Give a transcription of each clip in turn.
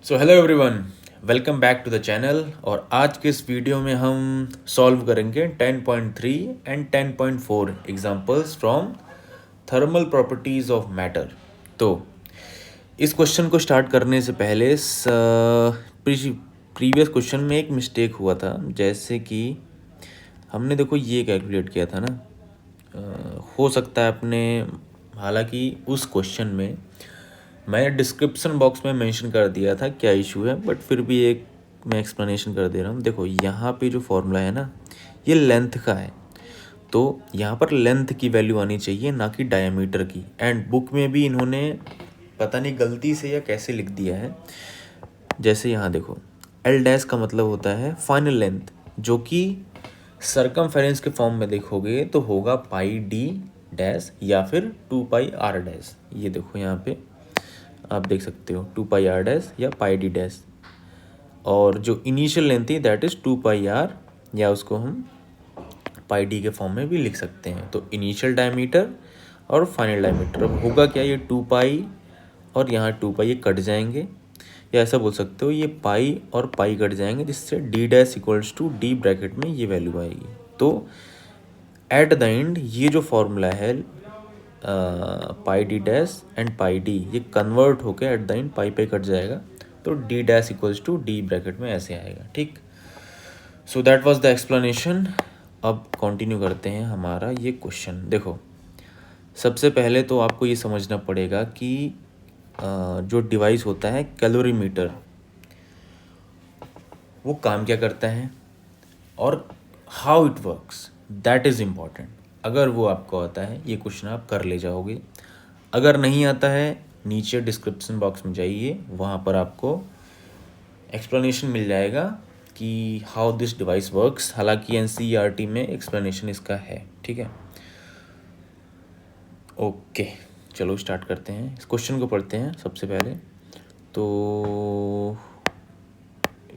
So hello everyone, welcome back to the channel. और आज के इस वीडियो में हम सॉल्व करेंगे 10.3 and 10.4 examples from thermal properties of matter. तो इस क्वेश्चन को स्टार्ट करने से पहले प्रीवियस क्वेश्चन में एक मिस्टेक हुआ था। जैसे कि हमने देखो ये कैलकुलेट किया था ना, हो सकता है अपने, हालांकि उस क्वेश्चन में मैंने डिस्क्रिप्शन बॉक्स में मेंशन कर दिया था क्या इशू है, बट फिर भी एक मैं एक्सप्लेनेशन कर दे रहा हूँ। देखो यहाँ पे जो फॉर्मूला है ना, ये लेंथ का है, तो यहाँ पर लेंथ की वैल्यू आनी चाहिए, ना कि डायमीटर की। एंड बुक में भी इन्होंने पता नहीं गलती से या कैसे लिख दिया है। जैसे यहाँ देखो, एल डैश का मतलब होता है फाइनल लेंथ, जो कि सरकमफेरेंस के फॉर्म में देखोगे तो होगा पाई डी डैश या फिर 2 पाई आर डैश। ये देखो यहाँ पे आप देख सकते हो 2 पाई आर डैश या पाई डी डैश। और जो इनिशियल लेंथ थी दैट इज़ 2 पाई आर, या उसको हम पाई डी के फॉर्म में भी लिख सकते हैं। तो इनिशियल डायमीटर और फाइनल डायमीटर, अब होगा क्या, ये 2 पाई और यहाँ 2 पाई ये कट जाएंगे, या ऐसा बोल सकते हो ये पाई और पाई कट जाएंगे, जिससे D dash equals to D bracket में ये वैल्यू आएगी। तो एट द एंड ये जो फॉर्मूला है pi D dash and pi D, ये कन्वर्ट होकर एट द एंड पाई पे कट जाएगा, तो D dash equals to D bracket में ऐसे आएगा। ठीक, so that was the explanation. अब कंटिन्यू करते हैं हमारा ये क्वेश्चन। देखो, सबसे पहले तो आपको ये समझना पड़ेगा कि जो डिवाइस होता है कैलोरीमीटर, वो काम क्या करता है और how it works, that is important. अगर वो आपको आता है, ये क्वेश्चन आप कर ले जाओगे। अगर नहीं आता है, नीचे डिस्क्रिप्शन बॉक्स में जाइए, वहाँ पर आपको एक्सप्लेनेशन मिल जाएगा कि हाउ दिस डिवाइस वर्क्स। हालांकि एनसीईआरटी में एक्सप्लेनेशन इसका है। ठीक है, ओके, चलो स्टार्ट करते हैं। इस क्वेश्चन को पढ़ते हैं सबसे पहले। तो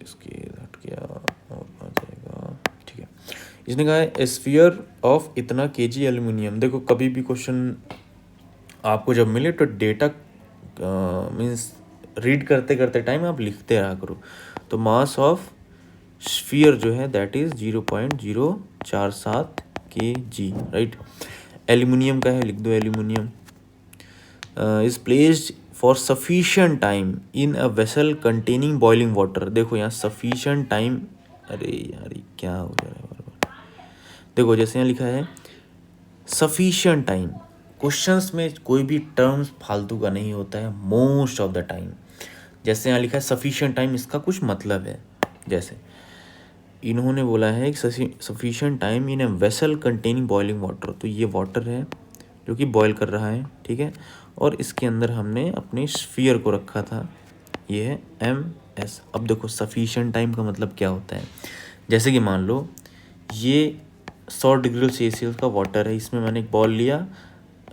इसके हट गया और आ जाएगा। ठीक है, इसने कहा है स्फीयर ऑफ इतना केजी एल्यूमिनियम। देखो, कभी भी क्वेश्चन आपको जब मिले तो डेटा मीन्स रीड करते करते टाइम आप लिखते रहा करो। तो मास ऑफ स्फीयर जो है that is 0.047 kg, right. Aluminium का है, लिख दो aluminium. Is placed for sufficient time in a vessel containing boiling water. देखो यहाँ सफिशिएंट टाइम, अरे यार ये क्या हो जा रहा है बार बार। देखो जैसे यहाँ लिखा है सफिशिएंट टाइम, क्वेश्चंस में कोई भी टर्म्स फालतू का नहीं होता है मोस्ट ऑफ द टाइम। जैसे यहाँ लिखा है सफिशिएंट टाइम, इसका कुछ मतलब है। जैसे इन्होंने बोला है sufficient time in a vessel containing boiling water, तो ये वाटर है जो कि बॉयल कर रहा है, ठीक है। और इसके अंदर हमने अपने स्फीयर को रखा था, ये है MS। अब देखो सफिशिएंट टाइम का मतलब क्या होता है। जैसे कि मान लो ये 100 डिग्री सेल्सियस का वाटर है, इसमें मैंने एक बॉल लिया,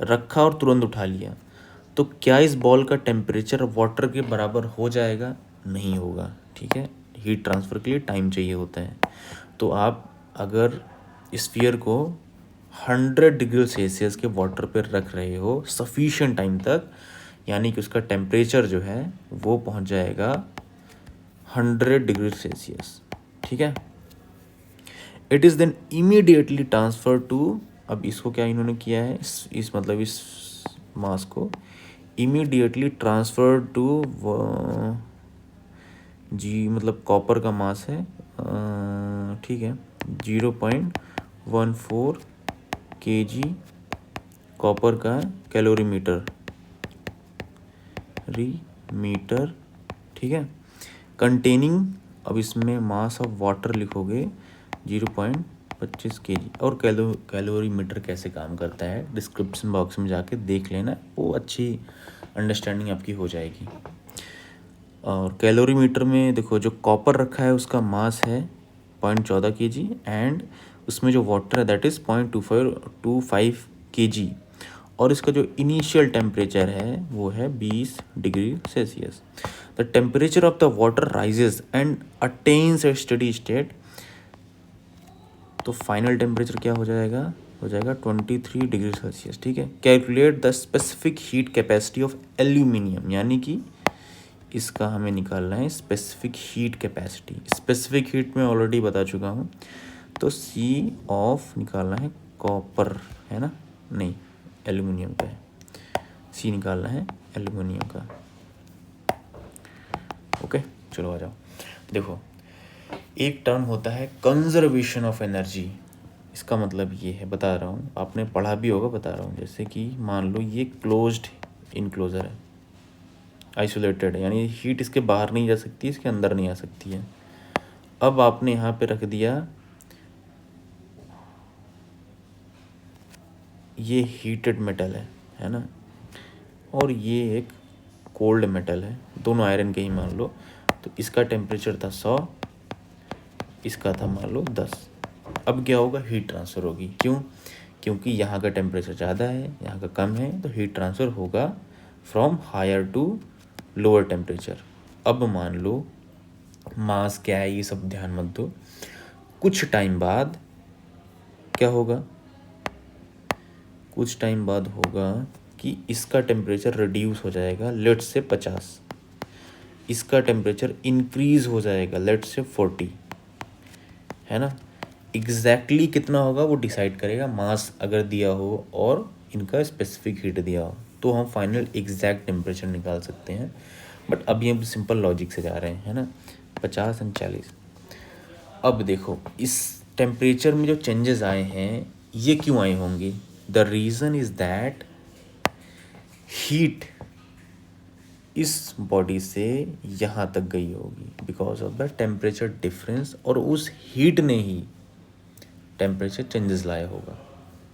रखा और तुरंत उठा लिया, तो क्या इस बॉल का टेम्परेचर वाटर के बराबर हो जाएगा? नहीं होगा, ठीक है। हीट ट्रांसफ़र के लिए टाइम चाहिए होता है। तो आप अगर स्फीयर को 100 डिग्री सेल्सियस के वाटर पर रख रहे हो सफिशिएंट टाइम तक, यानी कि उसका टेम्परेचर जो है वो पहुंच जाएगा 100 डिग्री सेल्सियस, ठीक है। It is then immediately transfer to, अब इसको क्या इन्होंने किया है, इस मतलब इस मास को इमीडिएटली ट्रांसफ़र टू जी, मतलब कॉपर का मास है, ठीक है, 0.14 kg कॉपर का कैलोरीमीटर मीटर, ठीक है। कंटेनिंग, अब इसमें मास ऑफ वाटर लिखोगे 0.25 kg। और कैलोरीमीटर कैसे काम करता है डिस्क्रिप्शन बॉक्स में जाके देख लेना, वो अच्छी अंडरस्टैंडिंग आपकी हो जाएगी। और कैलोरीमीटर में देखो जो कॉपर रखा है उसका मास है 0.14 kg, एंड उसमें जो वाटर है दैट इज़ 0.25 kg, और इसका जो इनिशियल टेम्परेचर है वो है 20 degree Celsius. The temperature of the water rises and attains A steady state, तो फाइनल टेम्परेचर क्या हो जाएगा 23 डिग्री सेल्सियस, ठीक है। Calculate the specific heat capacity of aluminium, यानी कि इसका हमें निकालना है specific heat capacity. Specific heat मैं ऑलरेडी बता चुका हूँ, तो सी ऑफ निकालना है कॉपर, है ना, नहीं एल्यूमिनियम का है, सी निकालना है एल्यूमिनियम का। ओके चलो आ जाओ। देखो एक टर्म होता है कंजर्वेशन ऑफ एनर्जी। इसका मतलब ये है, बता रहा हूँ, आपने पढ़ा भी होगा, बता रहा हूँ। जैसे कि मान लो ये क्लोज्ड इनक्लोजर है, आइसोलेटेड है, यानी हीट इसके बाहर नहीं जा सकती, इसके अंदर नहीं आ सकती है। अब आपने यहाँ पे रख दिया, ये हीटेड मेटल है ना, और ये एक कोल्ड मेटल है, दोनों आयरन के ही मान लो। तो इसका टेम्परेचर था 100, इसका था मान लो 10। अब क्या होगा, हीट ट्रांसफ़र होगी। क्यों? क्योंकि यहाँ का टेम्परेचर ज़्यादा है, यहाँ का कम है, तो हीट ट्रांसफ़र होगा from higher to lower temperature. अब मान लो मास क्या है ये सब ध्यान मत दो, कुछ टाइम बाद क्या होगा, कुछ टाइम बाद होगा कि इसका टेम्परेचर रिड्यूस हो जाएगा लेट से 50, इसका टेम्परेचर इंक्रीज़ हो जाएगा लेट से 40, है ना। एग्जैक्टली कितना होगा वो डिसाइड करेगा मास अगर दिया हो और इनका स्पेसिफिक हीट दिया हो, तो हम फाइनल एग्जैक्ट टेम्परेचर निकाल सकते हैं। बट अभी हम सिंपल लॉजिक से जा रहे हैं, है ना, 50 और 40। अब देखो इस टेम्परेचर में जो चेंजेस आए हैं ये क्यों आए होंगे? The reason is that heat इस बॉडी से यहाँ तक गई होगी because of the temperature difference, और उस हीट ने ही टेम्परेचर चेंजेस लाया होगा।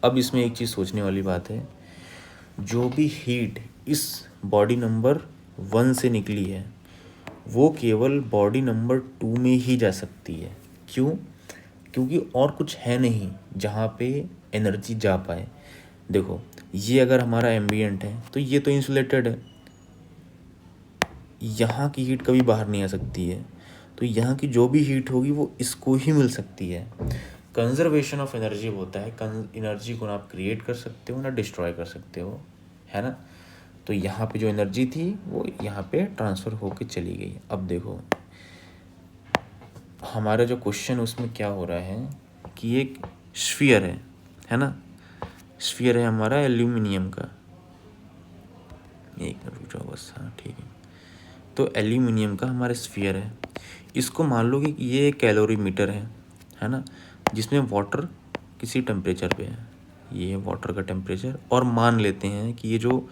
अब इसमें एक चीज़ सोचने वाली बात है, जो भी हीट इस बॉडी नंबर 1 से निकली है वो केवल बॉडी नंबर 2 में ही जा सकती है। क्यों? क्योंकि और कुछ है नहीं जहाँ पे एनर्जी जा पाए। देखो ये अगर हमारा एम्बियंट है तो ये तो इंसुलेटेड है, यहाँ की हीट कभी बाहर नहीं आ सकती है, तो यहाँ की जो भी हीट होगी वो इसको ही मिल सकती है। कंजर्वेशन ऑफ एनर्जी होता है, एनर्जी को ना आप क्रिएट कर सकते हो ना डिस्ट्रॉय कर सकते हो, है ना। तो यहाँ पे जो एनर्जी थी वो यहाँ पे ट्रांसफ़र होके चली गई। अब देखो हमारा जो क्वेश्चन उसमें क्या हो रहा है कि एक स्फीयर है ना, स्फीयर है हमारा एल्यूमिनियम का, एक मिनट रुक जाओ बस, हाँ ठीक है। तो एल्यूमिनियम का हमारा स्फीयर है, इसको मान लो कि ये एक कैलोरी मीटर है ना, जिसमें वाटर किसी टेम्परेचर पे है, ये है वाटर का टेम्परेचर, और मान लेते हैं कि ये जो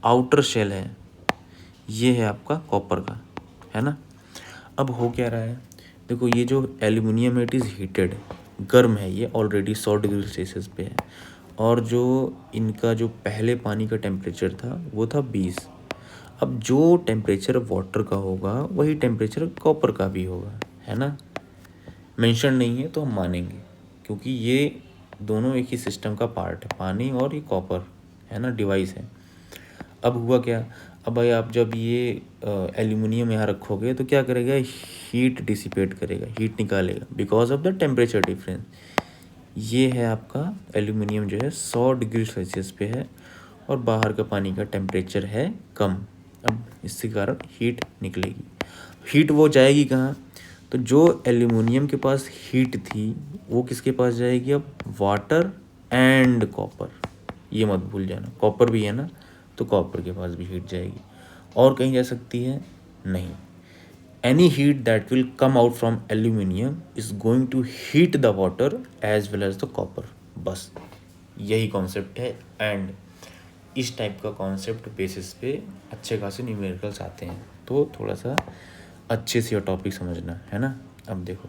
आउटर शेल है ये है आपका कॉपर का, है ना। अब हो क्या रहा है, देखो ये जो एल्यूमिनियम है इट इज़ हीटेड, गर्म है, ये ऑलरेडी 100 डिग्री सेल्सियस पे है, और जो इनका जो पहले पानी का टेम्परेचर था वो था 20। अब जो टेम्परेचर वाटर का होगा वही टेम्परेचर कॉपर का भी होगा, है ना। मेंशन नहीं है तो हम मानेंगे क्योंकि ये दोनों एक ही सिस्टम का पार्ट है, पानी और ये कॉपर, है ना, डिवाइस है। अब हुआ क्या, अब भाई आप जब ये एल्यूमिनियम यहाँ रखोगे तो क्या करेगा, हीट डिसिपेट करेगा, हीट निकालेगा because of the temperature difference. ये है आपका एल्यूमिनियम जो है 100 डिग्री सेल्सियस पे है और बाहर का पानी का टेम्परेचर है कम। अब इसके कारण हीट निकलेगी, हीट वो जाएगी कहाँ, तो जो एल्यूमिनियम के पास हीट थी वो किसके पास जाएगी, अब वाटर एंड कॉपर, ये मत भूल जाना, कॉपर भी है ना, तो कॉपर के पास भी हीट जाएगी। और कहीं जा सकती है नहीं। Any heat that will come out from aluminium is going to heat the water as well as the copper, बस यही कॉन्सेप्ट है। एंड इस टाइप का कॉन्सेप्ट बेसिस पे अच्छे खासे न्यूमेरिकल्स आते हैं, तो थोड़ा सा अच्छे से ये टॉपिक समझना, है ना। अब देखो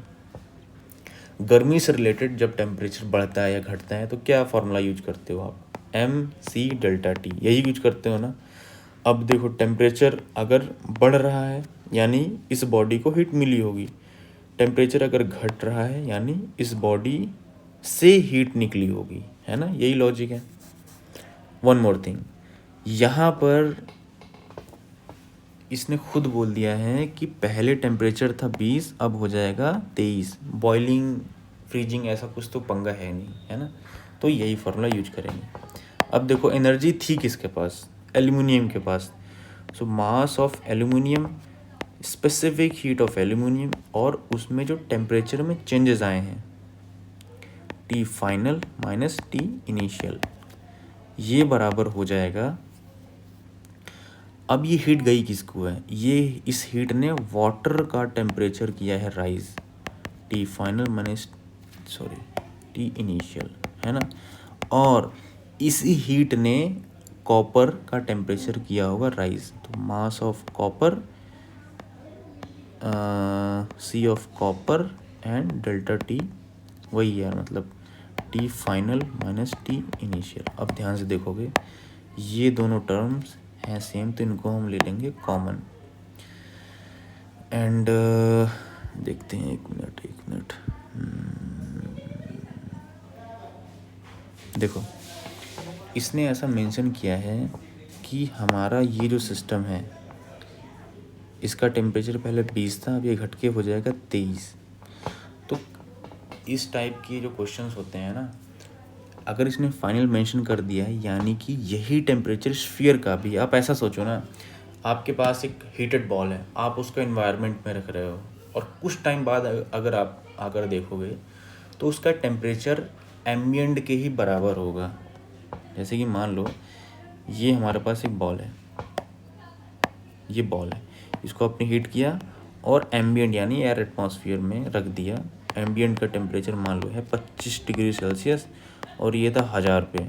गर्मी से रिलेटेड जब टेम्परेचर बढ़ता है या घटता है तो क्या फार्मूला यूज करते हो आप, mc∆T, यही यूज करते हो ना। अब देखो टेम्परेचर अगर बढ़ रहा है यानी इस बॉडी को हीट मिली होगी, टेम्परेचर अगर घट रहा है यानी इस बॉडी से हीट निकली होगी, है ना, यही लॉजिक है। वन मोर थिंग, यहाँ पर इसने खुद बोल दिया है कि पहले टेम्परेचर था 20, अब हो जाएगा 23। बॉइलिंग फ्रीजिंग ऐसा कुछ तो पंगा है नहीं, है ना, तो यही फार्मूला यूज करेंगे। अब देखो एनर्जी थी किसके पास, एल्यूमिनियम के पास, so mass of aluminium specific heat of aluminium और उसमें जो टेम्परेचर में चेंजेस आए हैं, T final minus T initial, ये बराबर हो जाएगा। अब ये हीट गई किसको है, ये इस हीट ने वाटर का टेम्परेचर किया है rise, T final minus T initial, है ना। और इसी हीट ने कॉपर का टेम्परेचर किया होगा राइज, तो mass of copper, C of copper and delta T वही है, मतलब T final minus T initial. अब ध्यान से देखोगे ये दोनों टर्म्स हैं सेम, तो इनको हम ले लेंगे कॉमन। एंड देखते हैं, एक मिनट देखो, इसने ऐसा मेंशन किया है कि हमारा ये जो सिस्टम है इसका टेम्परेचर पहले 20 था, अब ये घट के हो जाएगा 23। तो इस टाइप के जो क्वेश्चंस होते हैं ना, अगर इसने फाइनल मेंशन कर दिया है यानी कि यही टेम्परेचर स्फीयर का भी, आप ऐसा सोचो ना, आपके पास एक हीटेड बॉल है, आप उसको एनवायरनमेंट में रख रहे हो और कुछ टाइम बाद अगर आप आकर देखोगे तो उसका टेम्परेचर एम्बिएंट के ही बराबर होगा। जैसे कि मान लो ये हमारे पास एक बॉल है, ये बॉल है, इसको आपने हीट किया और एम्बिएंट यानी एयर एटमॉस्फेयर में रख दिया। एम्बिएंट का टेम्परेचर मान लो है 25 डिग्री सेल्सियस और ये था 1000 पे।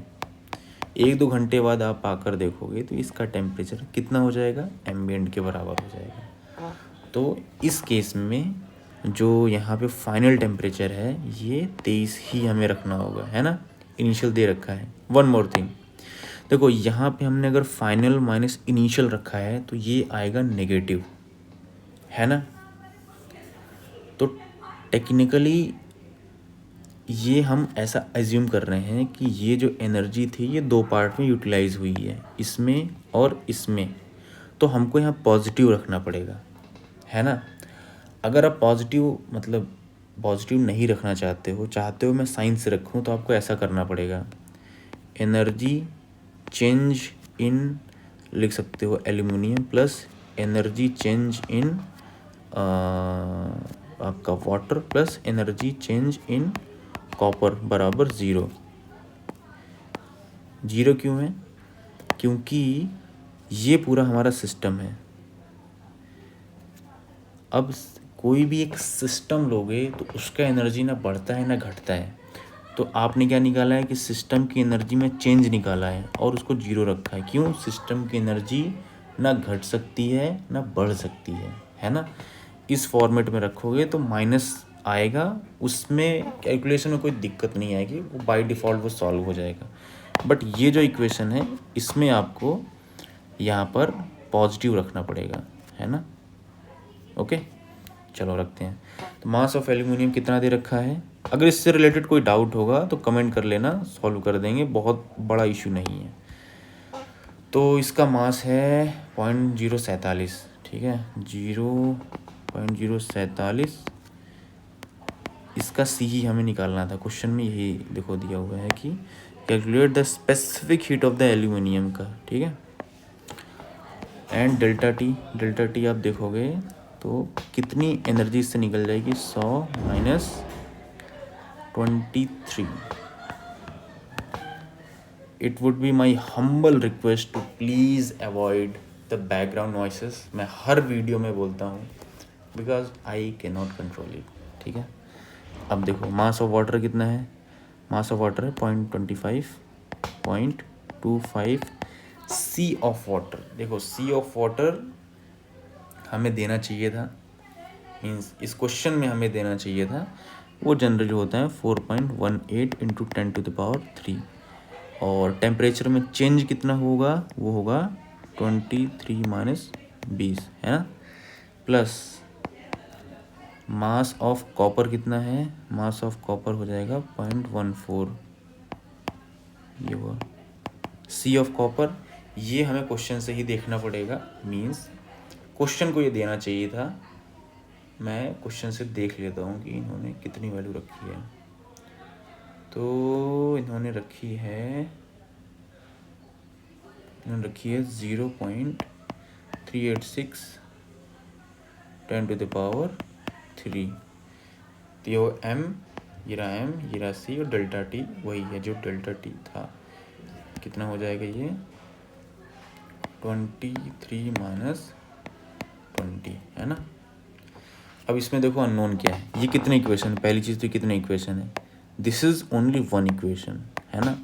1-2 घंटे बाद आप आकर देखोगे तो इसका टेम्परेचर कितना हो जाएगा, एम्बिएंट के बराबर हो जाएगा। तो इस केस में जो यहाँ पे फाइनल टेम्परेचर है ये 23 ही हमें रखना होगा, है ना, इनिशियल दे रखा है। वन मोर थिंग, देखो यहाँ पे हमने अगर फाइनल माइनस इनिशियल रखा है तो ये आएगा नेगेटिव, है ना। तो टेक्निकली ये हम ऐसा एज्यूम कर रहे हैं कि ये जो एनर्जी थी ये दो पार्ट में यूटिलाइज हुई है, इसमें और इसमें। तो हमको यहाँ पॉजिटिव रखना पड़ेगा, है ना। अगर आप पॉजिटिव मतलब पॉजिटिव नहीं रखना चाहते हो मैं साइन से रखूँ, तो आपको ऐसा करना पड़ेगा, एनर्जी चेंज इन, लिख सकते हो aluminium plus energy change in आपका water plus energy change in copper बराबर 0। 0 क्यों है, क्योंकि ये पूरा हमारा सिस्टम है। अब कोई भी एक सिस्टम लोगे तो उसका एनर्जी ना बढ़ता है ना घटता है। तो आपने क्या निकाला है कि सिस्टम की एनर्जी में चेंज निकाला है और उसको 0 रखा है। क्यों, सिस्टम की एनर्जी ना घट सकती है ना बढ़ सकती है ना। इस फॉर्मेट में रखोगे तो माइनस आएगा, उसमें कैलकुलेशन में कोई दिक्कत नहीं आएगी, वो बाय डिफ़ॉल्ट वो सॉल्व हो जाएगा। बट ये जो इक्वेशन है इसमें आपको यहाँ पर पॉजिटिव रखना पड़ेगा, है ना। ओके, चलो रखते हैं। तो मास ऑफ एल्यूमिनियम कितना दे रखा है, अगर इससे रिलेटेड कोई डाउट होगा तो कमेंट कर लेना, सॉल्व कर देंगे, बहुत बड़ा इशू नहीं है। तो इसका मास है 0.047, ठीक है, 0.047। इसका सी ही हमें निकालना था, क्वेश्चन में यही देखो दिया हुआ है कि calculate the specific heat of the aluminium का, ठीक है। एंड डेल्टा टी आप देखोगे तो कितनी एनर्जी इससे निकल जाएगी, 100 minus 23। It would be my humble request to please avoid the background noises. मैं हर वीडियो में बोलता हूँ because I can not control it, ठीक है। अब देखो मास ऑफ वाटर कितना है, मास ऑफ वाटर है 0.25 सी ऑफ वाटर। देखो सी ऑफ वाटर हमें देना चाहिए था, मीन्स इस क्वेश्चन में हमें देना चाहिए था, वो जनरली होता है 4.18 इंटू 10⁻³ और टेम्परेचर में चेंज कितना होगा, वो होगा 23 माइनस 20, है ना। प्लस मास ऑफ कॉपर कितना है, मास ऑफ कॉपर हो जाएगा 0.14, ये हुआ सी ऑफ कॉपर। ये हमें क्वेश्चन से ही देखना पड़ेगा, मीन्स क्वेश्चन को ये देना चाहिए था। मैं क्वेश्चन से देख लेता हूँ कि इन्होंने कितनी वैल्यू रखी है। तो इन्होंने रखी है 0.386 10⁻³ तो ये m, ये रहा m, ये रहा c और डेल्टा t वही है जो डेल्टा t था। कितना हो जाएगा ये 23 - 20 है ना। अब इसमें देखो अननोन क्या है, ये कितने इक्वेशन, पहली चीज़ तो कितने इक्वेशन है, this is only one equation है ना।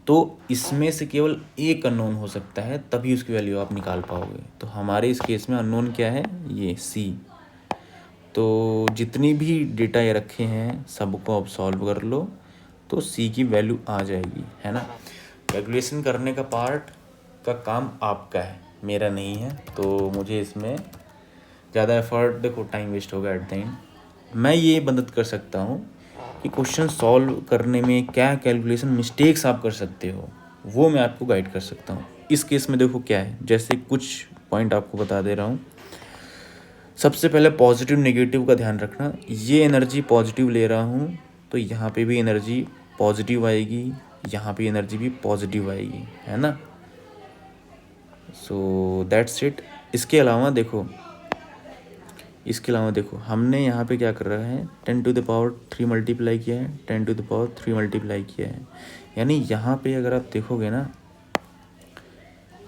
तो इसमें से केवल एक अननोन हो सकता है, तभी उसकी वैल्यू आप निकाल पाओगे। तो हमारे इस केस में अननोन क्या है, ये c। तो जितनी भी डेटा ये रखे हैं सबको अब सॉल्व कर लो तो c की वैल्यू आ जाएगी है ना। कैलकुलेशन करने का पार्ट का काम आपका है, मेरा नहीं है। तो मुझे इसमें ज़्यादा एफर्ट, देखो टाइम वेस्ट होगा एट द एंड। मैं ये मदद कर सकता हूँ कि क्वेश्चन सॉल्व करने में क्या कैलकुलेशन मिस्टेक्स आप कर सकते हो, वो मैं आपको गाइड कर सकता हूँ। इस केस में देखो क्या है, जैसे कुछ पॉइंट आपको बता दे रहा हूँ। सबसे पहले पॉजिटिव नेगेटिव का ध्यान रखना। ये एनर्जी पॉजिटिव ले रहा हूँ तो यहाँ पे भी एनर्जी पॉजिटिव आएगी, यहाँ पे एनर्जी भी पॉजिटिव आएगी है ना। So that's it. इसके अलावा देखो हमने यहाँ पे क्या कर रहा है, 10⁻³ मल्टीप्लाई किया है, 10⁻³ मल्टीप्लाई किया है। यानी यहाँ पे अगर आप देखोगे ना,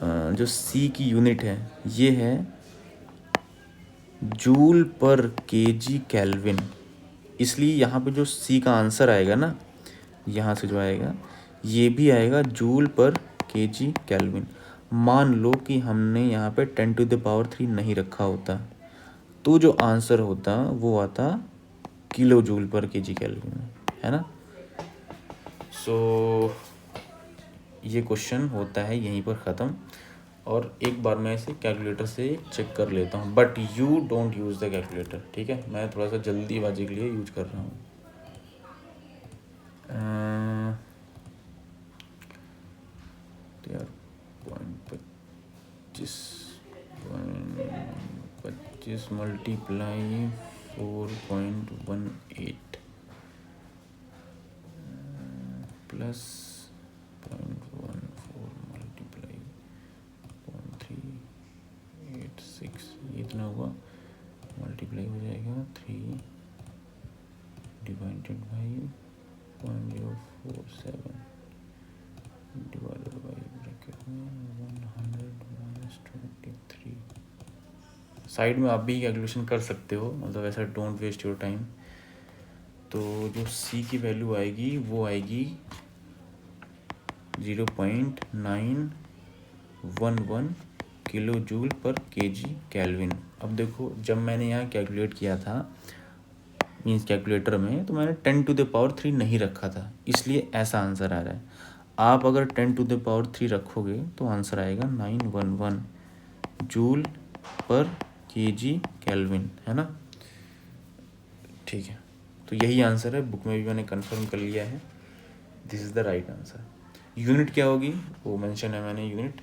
जो c की यूनिट है ये है जूल पर kg केल्विन। इसलिए यहाँ पे जो c का आंसर आएगा ना, यहाँ से जो आएगा ये भी आएगा जूल पर kg केल्विन। मान लो कि हमने यहाँ पे 10⁻³ नहीं रखा होता तो जो आंसर होता वो आता किलो जूल पर kg केल्विन में है ना। सो ये क्वेश्चन होता है यहीं पर ख़त्म। और एक बार मैं इसे कैलकुलेटर से चेक कर लेता हूँ, but you don't use the calculator, ठीक है। मैं थोड़ा सा जल्दीबाजी के लिए यूज कर रहा हूँ। यार 25 मल्टीप्लाई 4.18 प्लस 0.14 मल्टीप्लाई 0.386, ये इतना हुआ, मल्टीप्लाई हो जाएगा 3 divided by 0.047 divided by bracket में 100 - 23। साइड में आप भी कैलकुलेशन कर सकते हो, मतलब ऐसा डोंट वेस्ट योर टाइम। तो जो c की वैल्यू आएगी वो आएगी 0.911 किलो जूल पर kg केल्विन। अब देखो जब मैंने यहाँ कैलकुलेट किया था मीन्स कैलकुलेटर में, तो मैंने 10⁻³ नहीं रखा था, इसलिए ऐसा आंसर आ रहा है। आप अगर 10⁻³ रखोगे तो आंसर आएगा 911 जूल पर kg केल्विन है ना। ठीक है, तो यही आंसर है, बुक में भी मैंने कंफर्म कर लिया है, this is the right answer. Unit क्या होगी वो मेंशन है मैंने, यूनिट।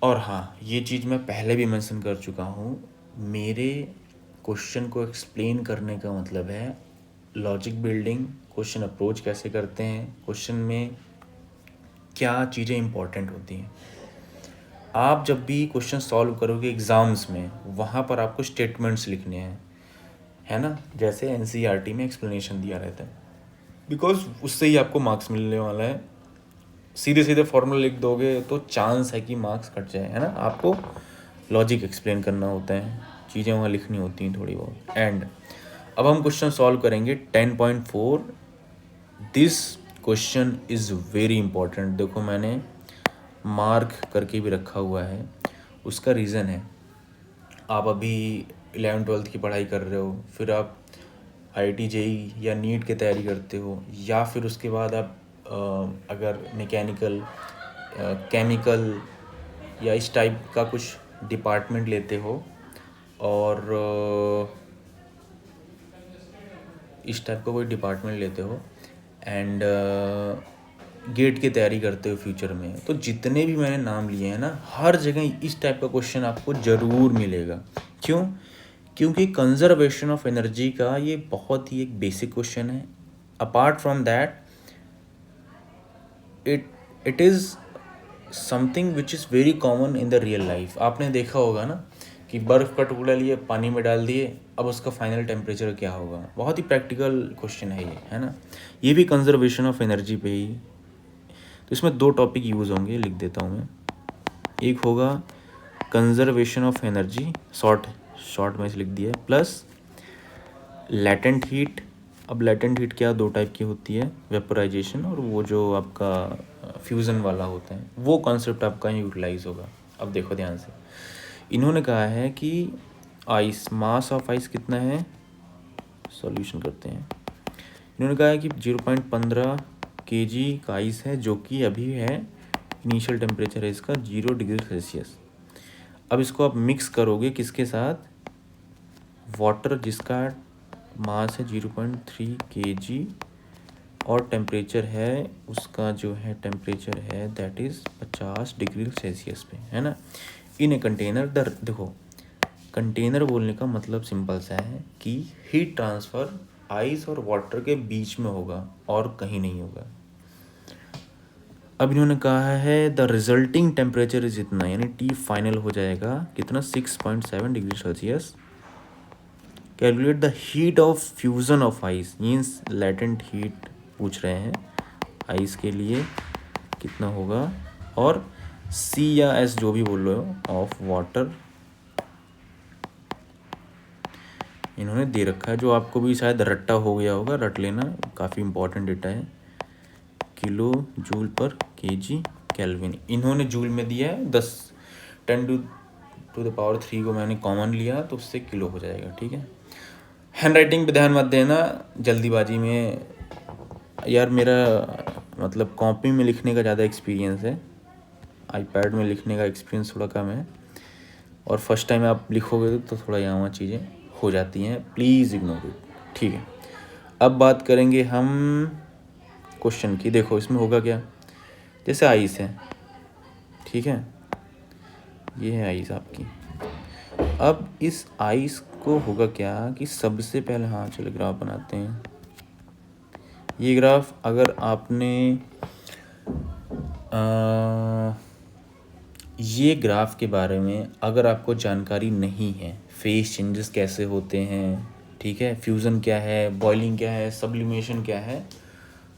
और हाँ, ये चीज़ मैं पहले भी मेंशन कर चुका हूँ, मेरे क्वेश्चन को एक्सप्लेन करने का मतलब है लॉजिक बिल्डिंग, क्वेश्चन अप्रोच कैसे करते हैं, क्वेश्चन में क्या चीज़ें इंपॉर्टेंट होती हैं। आप जब भी क्वेश्चन सॉल्व करोगे एग्ज़ाम्स में, वहाँ पर आपको स्टेटमेंट्स लिखने हैं है ना, जैसे एनसीईआरटी में एक्सप्लेनेशन दिया रहता है, बिकॉज उससे ही आपको मार्क्स मिलने वाला है। सीधे सीधे फॉर्मूला लिख दोगे तो चांस है कि मार्क्स कट जाए है ना। आपको लॉजिक एक्सप्लेन करना होता है, चीज़ें वहाँ लिखनी होती हैं थोड़ी बहुत। एंड अब हम क्वेश्चन सॉल्व करेंगे 10.4। This question is very important. देखो मैंने मार्क करके भी रखा हुआ है, उसका रीज़न है, आप अभी 11वीं-12वीं की पढ़ाई कर रहे हो, फिर आप IIT JEE या नीट की तैयारी करते हो, या फिर उसके बाद आप अगर मैकेनिकल केमिकल या इस टाइप का कुछ डिपार्टमेंट लेते हो और इस टाइप का कोई डिपार्टमेंट लेते हो एंड गेट की तैयारी करते हो फ्यूचर में, तो जितने भी मैंने नाम लिए हैं ना, हर जगह इस टाइप का क्वेश्चन आपको ज़रूर मिलेगा। क्यों? क्योंकि कंजर्वेशन ऑफ एनर्जी का ये बहुत ही एक बेसिक क्वेश्चन है। Apart from that it is something which is very common in the real life. आपने देखा होगा ना कि बर्फ़ का टुकड़ा लिए पानी में डाल दिए, अब उसका फाइनल टेम्परेचर क्या होगा। बहुत ही प्रैक्टिकल क्वेश्चन है ये, है ना। ये भी कंजर्वेशन ऑफ एनर्जी पे ही। तो इसमें 2 टॉपिक यूज़ होंगे, लिख देता हूँ मैं। एक होगा कंजर्वेशन ऑफ एनर्जी, शॉर्ट में से लिख दिया, प्लस लैटेंट हीट। अब लैटेंट हीट क्या 2 टाइप की होती है, वेपोराइजेशन और वो जो आपका फ्यूज़न वाला होता है, वो कॉन्सेप्ट आपका यूटिलाइज होगा। अब देखो ध्यान से, इन्होंने कहा है कि आइस, मास ऑफ आइस कितना है, सॉल्यूशन करते हैं। इन्होंने कहा है कि 0.15 kg का आइस है, जो कि अभी है, इनिशियल टेम्परेचर है इसका 0 डिग्री सेल्सियस। अब इसको आप मिक्स करोगे किसके साथ, वाटर जिसका मास है 0.3 kg और टेम्परेचर है उसका जो है टेम्परेचर है दैट इज़ 50 डिग्री सेल्सियस पे, है ना। इन ए कंटेनर देखो कंटेनर बोलने का मतलब सिंपल सा है कि हीट ट्रांसफ़र आइस और वाटर के बीच में होगा और कहीं नहीं होगा। अब इन्होंने कहा है द रिजल्टिंग टेम्परेचर इज इतना, यानी टी फाइनल हो जाएगा कितना, 6.7 degree Celsius. Calculate the heat of fusion of ice, means latent heat पूछ रहे हैं आइस के लिए कितना होगा, और सी या एस जो भी बोल रहे हो ऑफ वाटर इन्होंने दे रखा है, जो आपको भी शायद रट्टा हो गया होगा, रट लेना, काफ़ी इंपॉर्टेंट डेटा है। किलो जूल पर केजी केल्विन, इन्होंने जूल में दिया है, 10⁻³ को मैंने कॉमन लिया तो उससे किलो हो जाएगा, ठीक है। हैंड राइटिंग पे ध्यान मत देना जल्दीबाजी में, यार मेरा मतलब कॉपी में लिखने का ज़्यादा एक्सपीरियंस है, आईपैड में लिखने का एक्सपीरियंस थोड़ा कम है, और फर्स्ट टाइम आप लिखोगे तो थोड़ा यहाँ चीज़ें हो जाती हैं, प्लीज़ इग्नोर इट, ठीक है। अब बात करेंगे हम क्वेश्चन की। देखो इसमें होगा क्या, जैसे आइस है, ठीक है, ये है आइस आपकी। अब इस आइस को होगा क्या कि सबसे पहले, हाँ चलो ग्राफ बनाते हैं। ये ग्राफ अगर आपने ये ग्राफ के बारे में अगर आपको जानकारी नहीं है, फेस चेंजेस कैसे होते हैं, ठीक है, फ्यूज़न क्या है, बॉइलिंग क्या है, सब्लिमेशन क्या है,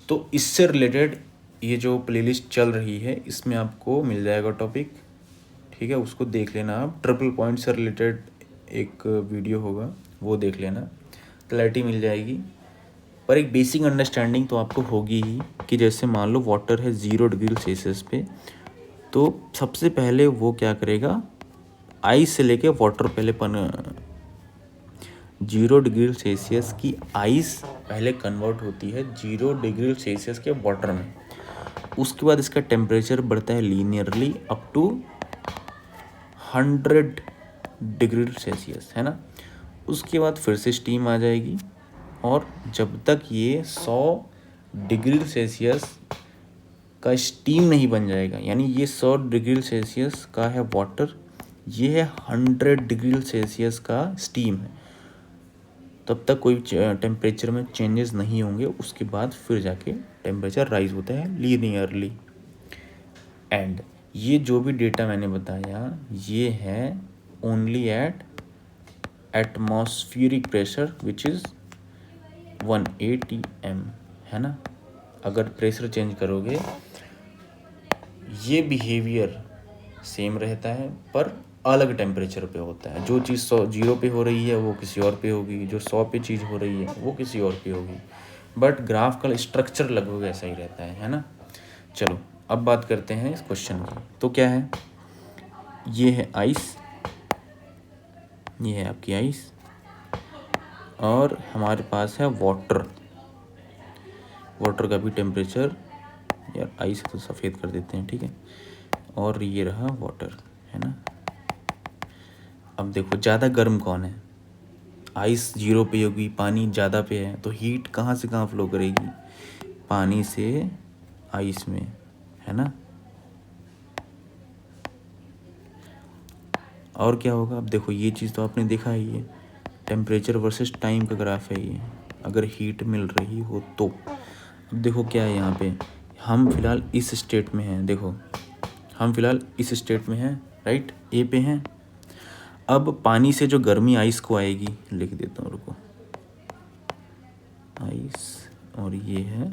तो इससे रिलेटेड ये जो प्लेलिस्ट चल रही है इसमें आपको मिल जाएगा टॉपिक, ठीक है, उसको देख लेना आप। ट्रिपल पॉइंट से रिलेटेड एक वीडियो होगा, वो देख लेना, क्लैरिटी मिल जाएगी। पर एक बेसिक अंडरस्टैंडिंग तो आपको होगी ही कि जैसे मान लो वाटर है 0 डिग्री सेल्सियस पे, तो सबसे पहले वो क्या करेगा, आइस से लेके वाटर पहले 0 डिग्री सेल्सियस की आइस पहले कन्वर्ट होती है 0 डिग्री सेल्सियस के वाटर में। उसके बाद इसका टेम्परेचर बढ़ता है linearly up to 100 degree Celsius, है ना। उसके बाद फिर से स्टीम आ जाएगी, और जब तक ये 100 डिग्री सेल्सियस का स्टीम नहीं बन जाएगा, यानी ये 100 डिग्री सेल्सियस का है वाटर, ये है 100 डिग्री सेल्सियस का स्टीम है, तब तक कोई टेम्परेचर में चेंजेस नहीं होंगे। उसके बाद फिर जाके टेम्परेचर राइज होता है लीनियरली। एंड ये जो भी डेटा मैंने बताया ये है only at atmospheric pressure which is 1 atm, है ना। अगर प्रेशर चेंज करोगे ये बिहेवियर सेम रहता है, पर अलग टेम्परेचर पे होता है। जो चीज़ 0 पे हो रही है वो किसी और पे होगी, जो 100 पे चीज़ हो रही है वो किसी और पे होगी, बट ग्राफ का स्ट्रक्चर लगभग ऐसा ही रहता है ना। चलो अब बात करते हैं इस क्वेश्चन की। तो क्या है, ये है आइस, ये है आपकी आइस, और हमारे पास है वाटर। वाटर का भी टेम्परेचर, यार आइस तो सफ़ेद कर देते हैं, ठीक है, और ये रहा वाटर, है ना। अब देखो ज़्यादा गर्म कौन है, आइस 0 पे होगी, पानी ज़्यादा पे है, तो हीट कहाँ से कहाँ फ्लो करेगी, पानी से आइस में, है ना। और क्या होगा, अब देखो ये चीज़ तो आपने देखा ही है, टेम्परेचर वर्सेस टाइम का ग्राफ है ये, अगर हीट मिल रही हो तो। अब देखो क्या है यहाँ पे, हम फिलहाल इस स्टेट में हैं, देखो हम फिलहाल इस स्टेट में हैं, राइट, ए पे हैं। अब पानी से जो गर्मी आइस को आएगी, लिख देता हूँ, रुको, आइस, और ये है,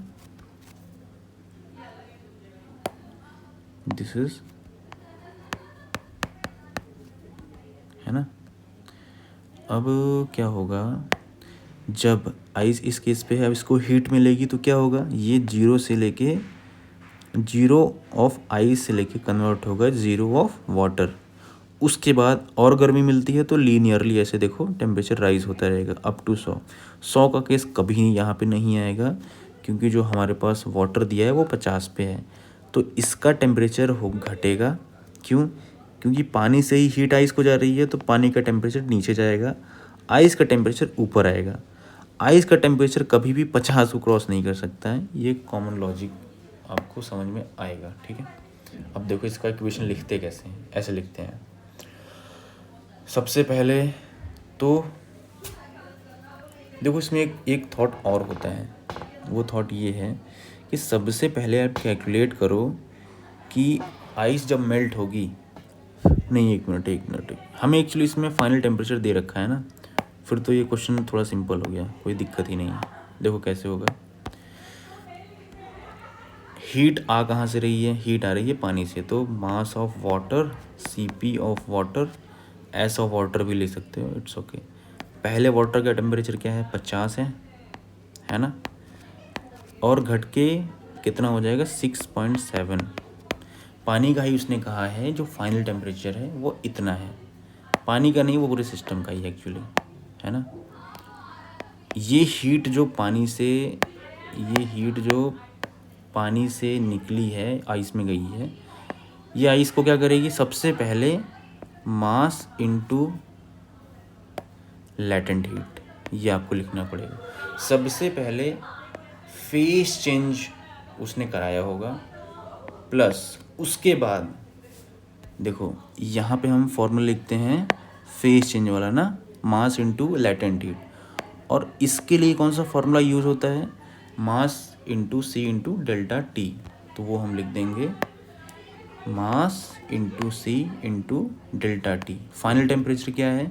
दिस इज, है ना। अब क्या होगा, जब आइस इस केस पे है, अब इसको हीट मिलेगी तो क्या होगा, ये जीरो से लेके, जीरो ऑफ आइस से लेके कन्वर्ट होगा जीरो ऑफ वाटर। उसके बाद और गर्मी मिलती है तो लीनियरली ऐसे देखो टेम्परेचर राइज होता रहेगा अप टू 100 का केस कभी यहाँ पे नहीं आएगा, क्योंकि जो हमारे पास वाटर दिया है वो 50 पे है, तो इसका टेम्परेचर हो घटेगा। क्यों? क्योंकि पानी से ही हीट आइस को जा रही है, तो पानी का टेम्परेचर नीचे जाएगा, आइस का टेम्परेचर ऊपर आएगा। आइस का टेम्परेचर कभी भी 50 को क्रॉस नहीं कर सकता है, ये कॉमन लॉजिक आपको समझ में आएगा, ठीक है। अब देखो इसका इक्वेशन लिखते कैसे हैं, ऐसे लिखते हैं। सबसे पहले तो देखो इसमें एक थॉट और होता है, वो थॉट ये है कि सबसे पहले आप कैलकुलेट करो कि आइस जब मेल्ट होगी, नहीं एक मिनट, हमें एक्चुअली इसमें फाइनल टेम्परेचर दे रखा है ना, फिर तो ये क्वेश्चन थोड़ा सिंपल हो गया, कोई दिक्कत ही नहीं है। देखो कैसे होगा, हीट आ कहाँ से रही है, हीट आ रही है पानी से, तो mass of water, CP of water, S of water भी ले सकते हो, इट्स ओके। पहले वाटर का टेम्परेचर क्या है, 50 है ना, और घट के कितना हो जाएगा, 6.7। पानी का ही उसने कहा है जो फाइनल टेम्परेचर है वो इतना है, पानी का नहीं, वो पूरे सिस्टम का ही एक्चुअली, है ना। ये हीट जो पानी से, ये हीट जो पानी से निकली है, आइस में गई है, ये आइस को क्या करेगी, सबसे पहले मास इनटू लैटेंट हीट, ये आपको लिखना पड़ेगा। सबसे पहले फेस चेंज उसने कराया होगा, प्लस उसके बाद देखो यहाँ पे हम फॉर्मूला लिखते हैं फेस चेंज वाला ना, मास इनटू लैटेंट हीट, और इसके लिए कौन सा फॉर्मूला यूज़ होता है, mass into C into delta T, तो वो हम लिख देंगे mass into C into delta T। Final temperature क्या है,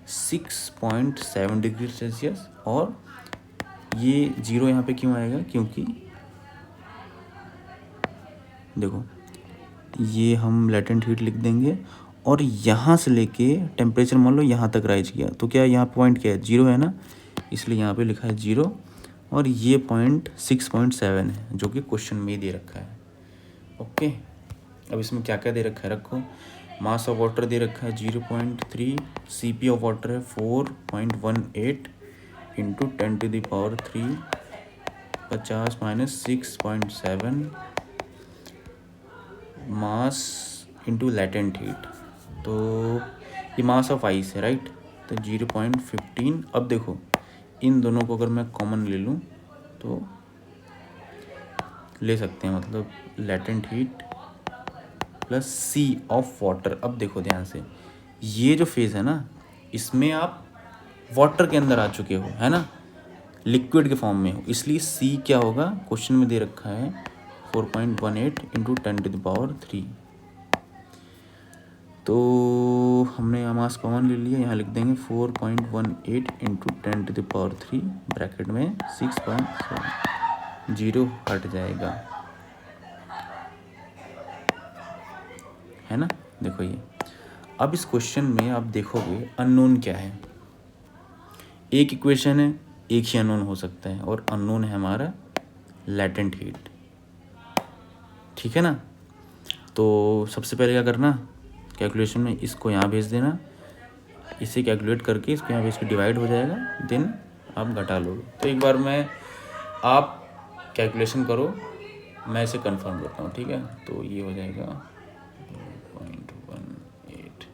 6.7 डिग्री सेल्सियस, और ये जीरो यहाँ पे क्यों आएगा, क्योंकि देखो ये हम लेटेंट हीट लिख देंगे, और यहाँ से लेके टेम्परेचर मान लो यहाँ तक राइज किया, तो क्या यहाँ पॉइंट क्या है, जीरो है ना, इसलिए यहाँ पे लिखा है जीरो, और ये पॉइंट 6.7 है जो कि क्वेश्चन में ही दे रखा है। ओके, अब इसमें क्या क्या दे रखा है, रखो, मास ऑफ वाटर दे रखा है 0.3, CP ऑफ वाटर है 4.18 into 10⁻3, 50 minus 6.7 mass into latent heat, तो ये मास ऑफ आइस है, राइट, तो 0.15। अब देखो इन दोनों को अगर मैं कॉमन ले लूँ तो ले सकते हैं, मतलब latent heat plus C of water. अब देखो ध्यान से, ये जो फेज़ है ना, इसमें आप वाटर के अंदर आ चुके हो, है ना, लिक्विड के फॉर्म में हो, इसलिए C क्या होगा, क्वेश्चन में दे रखा है 4.18 इंटू 10⁻3, तो हमने मास कॉमन ले लिया, यहाँ लिख देंगे 4.18 इंटू 10⁻3 ब्रैकेट में 6.7, जीरो हट जाएगा, है ना। देखो ये, अब इस क्वेश्चन में आप देखोगे अननोन क्या है, एक इक्वेशन है, एक ही अननोन हो सकता है, और अननोन है हमारा लैटेंट हीट, ठीक है ना। तो सबसे पहले क्या करना, कैलकुलेशन में इसको यहाँ भेज देना, इसे कैलकुलेट करके इसको यहाँ भेज के डिवाइड हो जाएगा, देन आप घटा लोगे। तो एक बार मैं, आप कैलकुलेशन करो, मैं इसे कंफर्म करता हूँ, ठीक है। तो ये हो जाएगा 0.18,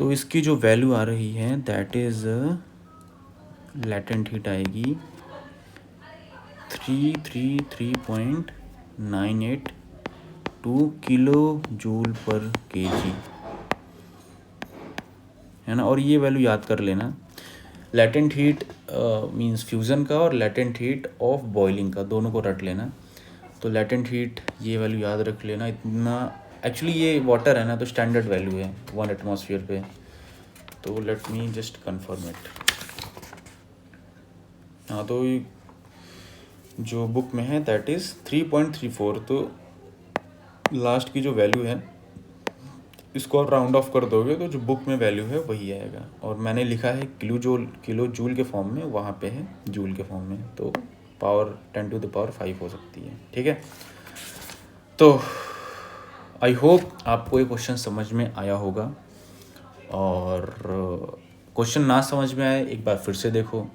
तो इसकी जो वैल्यू आ रही है दैट इज़ लैटेंट हीट आएगी 333.982 किलो जूल पर केजी, है ना। और ये वैल्यू याद कर लेना, लैटेंट हीट मींस फ्यूज़न का और लैटेंट हीट ऑफ बॉइलिंग का, दोनों को रट लेना। तो लैटेंट हीट ये वैल्यू याद रख लेना इतना। एक्चुअली ये वाटर है ना, तो स्टैंडर्ड वैल्यू है 1 एटमॉस्फेयर पे। तो let me just confirm it. हाँ, तो जो बुक में है दैट इज़ 3.34। तो लास्ट की जो वैल्यू है इसको आप राउंड ऑफ कर दोगे तो जो बुक में वैल्यू है वही आएगा। और मैंने लिखा है किलो जूल के फॉर्म में, वहाँ पे है जूल के फॉर्म में, तो पावर 10⁵ हो सकती है, ठीक है। तो आई होप आपको ये क्वेश्चन समझ में आया होगा, और क्वेश्चन ना समझ में आए एक बार फिर से देखो,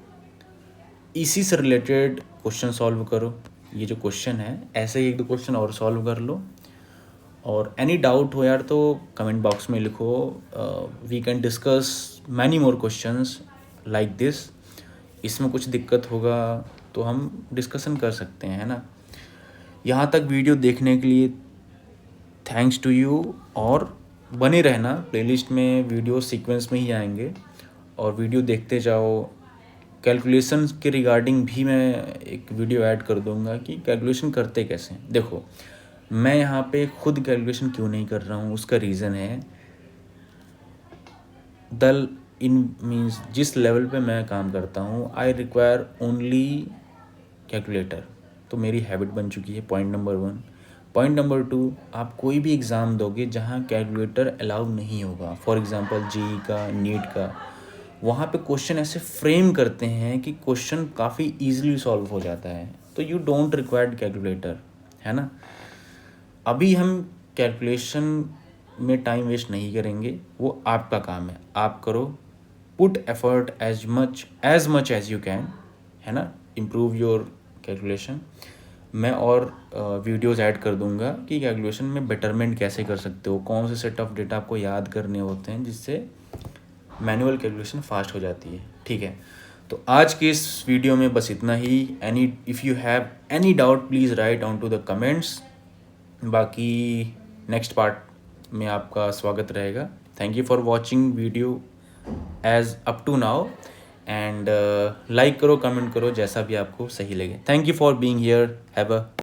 इसी से रिलेटेड क्वेश्चन सॉल्व करो। ये जो क्वेश्चन है ऐसे ही 1-2 क्वेश्चन और सॉल्व कर लो, और एनी डाउट हो यार तो कमेंट बॉक्स में लिखो। We can discuss many more questions like this. इसमें कुछ दिक्कत होगा तो हम डिस्कशन कर सकते हैं, है ना। यहाँ तक वीडियो देखने के लिए थैंक्स टू यू, और बने रहना, प्लेलिस्ट में वीडियो सीक्वेंस में ही आएंगे और वीडियो देखते जाओ। कैलकुलेशन के रिगार्डिंग भी मैं एक वीडियो ऐड कर दूंगा कि कैलकुलेशन करते कैसे हैं। देखो, मैं यहाँ पे खुद कैलकुलेशन क्यों नहीं कर रहा हूँ, उसका रीज़न है मीन्स जिस लेवल पे मैं काम करता हूँ आई रिक्वायर ओनली कैलकुलेटर। तो मेरी हैबिट बन चुकी है, पॉइंट नंबर 1। पॉइंट नंबर 2, आप कोई भी एग्ज़ाम दोगे जहाँ कैलकुलेटर अलाउ नहीं होगा, फॉर एग्ज़ाम्पल जेईई का, नीट का, वहाँ पे क्वेश्चन ऐसे फ्रेम करते हैं कि क्वेश्चन काफ़ी ईजिली सॉल्व हो जाता है, तो यू डोंट रिक्वायर्ड कैलकुलेटर, है ना। अभी हम कैलकुलेशन में टाइम वेस्ट नहीं करेंगे, वो आपका काम है, आप करो। Put effort as much as you can, है ना, इम्प्रूव योर कैलकुलेशन। मैं और वीडियोज़ ऐड कर दूंगा कि कैलकुलेशन में बेटरमेंट कैसे कर सकते हो, कौन से सेट ऑफ डेटा आपको याद करने होते हैं जिससे मैनुअल कैलकुलेशन फास्ट हो जाती है, ठीक है। तो आज के इस वीडियो में बस इतना ही। If you have any doubt please write on to the comments. बाकी नेक्स्ट पार्ट में आपका स्वागत रहेगा। Thank you for watching video as up to now, and like करो, कमेंट करो, जैसा भी आपको सही लगे। Thank you for being here. Have a